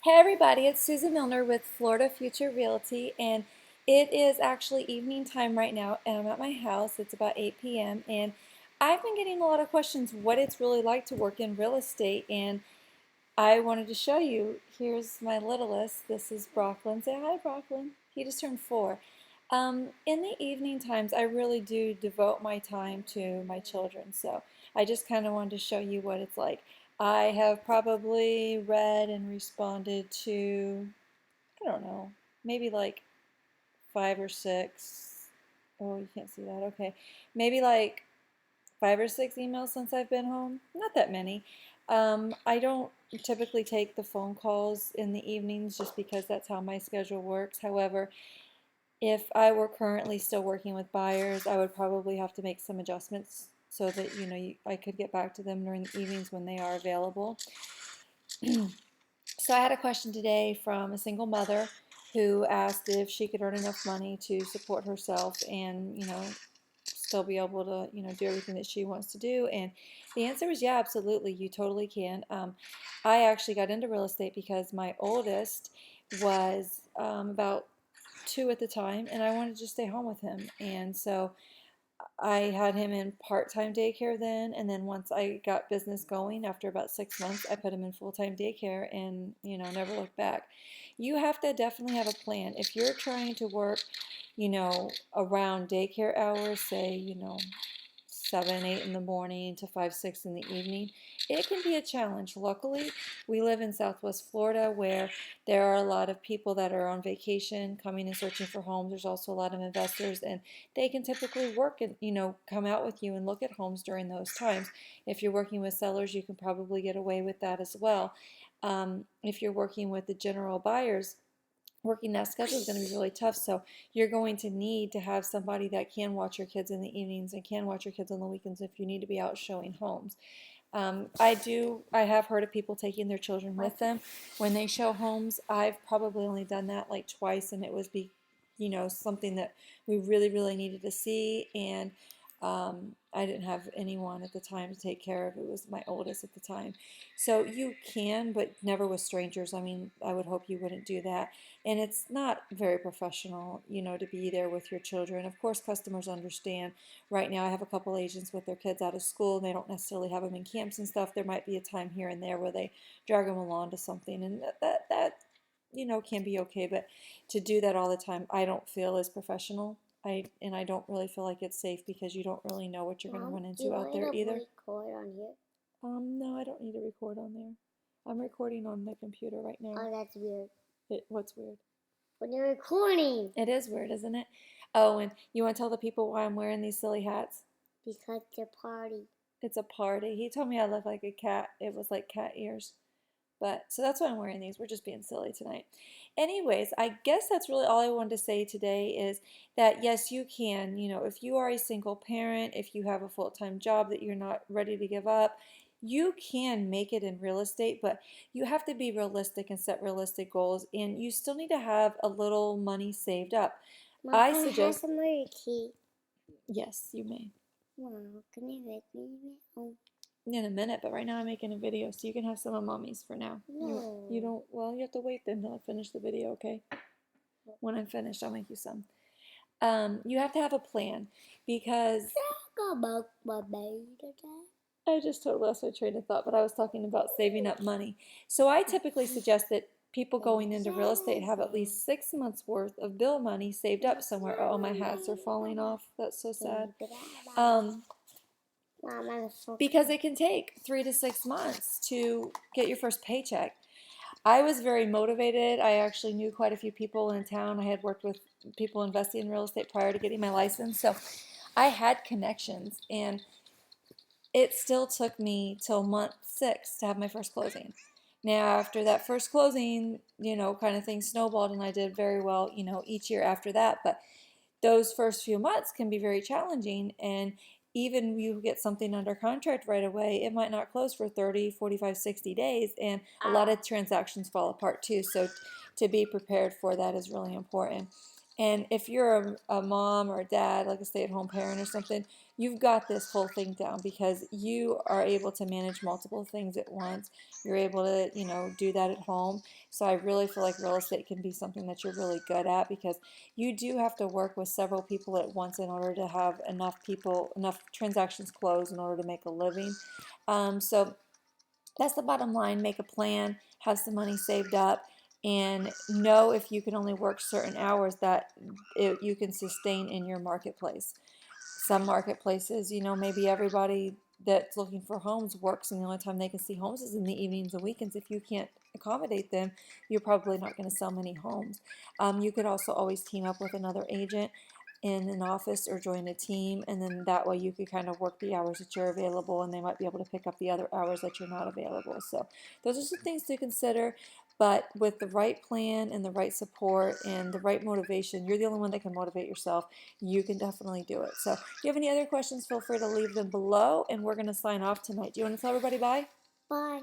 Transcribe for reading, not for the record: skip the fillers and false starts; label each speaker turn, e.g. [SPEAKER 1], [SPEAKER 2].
[SPEAKER 1] Hey everybody, it's Susan Milner with Florida Future Realty, and it is actually evening time right now, and I'm at my house. It's about 8 p.m. and I've been getting a lot of questions what it's really like to work in real estate, and I wanted to show you. Here's my littlest. This is Brooklyn. Say hi, Brooklyn. He just turned 4. In the evening times, I really do devote my time to my children, so I just kind of wanted to show you what it's like. I have probably read and responded to, I don't know, maybe like 5 or 6. Oh, you can't see that. Okay. Maybe like 5 or 6 emails since I've been home. Not that many. I don't typically take the phone calls in the evenings just because that's how my schedule works. However, if I were currently still working with buyers, I would probably have to make some adjustments so that I could get back to them during the evenings when they are available. So I had a question today from a single mother who asked if she could earn enough money to support herself and, still be able to, do everything that she wants to do. And the answer was yeah, absolutely. You totally can. I actually got into real estate because my oldest was about 2 at the time, and I wanted to just stay home with him. And so I had him in part-time daycare then, and then once I got business going, after about 6 months, I put him in full-time daycare and, never looked back. You have to definitely have a plan. If you're trying to work, around daycare hours, say, 7, 8 in the morning to 5, 6 in the evening, it can be a challenge. Luckily, we live in Southwest Florida where there are a lot of people that are on vacation coming and searching for homes. There's also a lot of investors, and they can typically work and, come out with you and look at homes during those times. If you're working with sellers, you can probably get away with that as well. If you're working with the general buyers, working that schedule is going to be really tough. So you're going to need to have somebody that can watch your kids in the evenings and can watch your kids on the weekends if you need to be out showing homes. I have heard of people taking their children with them when they show homes. I've probably only done that like twice, and it was something that we really, really needed to see. And I didn't have anyone at the time to take care of. It was my oldest at the time. So you can, but never with strangers. I mean, I would hope you wouldn't do that. And it's not very professional, to be there with your children. Of course, customers understand. Right now, I have a couple agents with their kids out of school, and they don't necessarily have them in camps and stuff. There might be a time here and there where they drag them along to something, and that can be okay. But to do that all the time, I don't feel is professional. I don't really feel like it's safe because you don't really know what you're going to run
[SPEAKER 2] Do you
[SPEAKER 1] into out
[SPEAKER 2] want me
[SPEAKER 1] there
[SPEAKER 2] to
[SPEAKER 1] either.
[SPEAKER 2] record on here?
[SPEAKER 1] No, I don't need to record on there. I'm recording on the computer right now.
[SPEAKER 2] Oh, that's weird.
[SPEAKER 1] What's weird?
[SPEAKER 2] When you're recording.
[SPEAKER 1] It is weird, isn't it? Oh, and you want to tell the people why I'm wearing these silly hats?
[SPEAKER 2] Because it's a party.
[SPEAKER 1] It's a party. He told me I look like a cat. It was like cat ears. But so that's why I'm wearing these. We're just being silly tonight. Anyways, I guess that's really all I wanted to say today is that yes, you can. If you are a single parent, if you have a full-time job that you're not ready to give up, you can make it in real estate, but you have to be realistic and set realistic goals, and you still need to have a little money saved up.
[SPEAKER 2] Mom,
[SPEAKER 1] I
[SPEAKER 2] can I have
[SPEAKER 1] suggest,
[SPEAKER 2] some of your tea?
[SPEAKER 1] yes, you may
[SPEAKER 2] Wow, can you make me? Oh,
[SPEAKER 1] in a minute, but right now I'm making a video, so you can have some of mommy's for now. You
[SPEAKER 2] no.
[SPEAKER 1] don't, well, you have to wait then till I finish the video, okay? When I'm finished, I'll make you some. You have to have a plan because
[SPEAKER 2] Talk about my baby today.
[SPEAKER 1] I just totally lost my train of thought, but I was talking about saving up money. So I typically suggest that people going into real estate have at least 6 months worth of bill money saved up somewhere. Oh, my hats are falling off. That's so sad. Because it can take 3 to 6 months to get your first paycheck. I was very motivated. I actually knew quite a few people in town. I had worked with people investing in real estate prior to getting my license. So I had connections, and it still took me till month 6 to have my first closing. Now, after that first closing, kind of thing snowballed, and I did very well, each year after that. But those first few months can be very challenging, and even you get something under contract right away, it might not close for 30, 45, 60 days, and a lot of transactions fall apart too. So to be prepared for that is really important. And if you're a mom or a dad, like a stay-at-home parent or something, you've got this whole thing down because you are able to manage multiple things at once. You're able to, do that at home. So I really feel like real estate can be something that you're really good at because you do have to work with several people at once in order to have enough transactions closed in order to make a living. So that's the bottom line. Make a plan, have some money saved up, and know if you can only work certain hours that you can sustain in your marketplace. Some marketplaces, maybe everybody that's looking for homes works, and the only time they can see homes is in the evenings and weekends. If you can't accommodate them, you're probably not going to sell many homes. You could also always team up with another agent in an office or join a team, and then that way you could kind of work the hours that you're available, and they might be able to pick up the other hours that you're not available. So those are some things to consider. But with the right plan and the right support and the right motivation, you're the only one that can motivate yourself. You can definitely do it. So if you have any other questions, feel free to leave them below, and we're going to sign off tonight. Do you want to tell everybody bye?
[SPEAKER 2] Bye.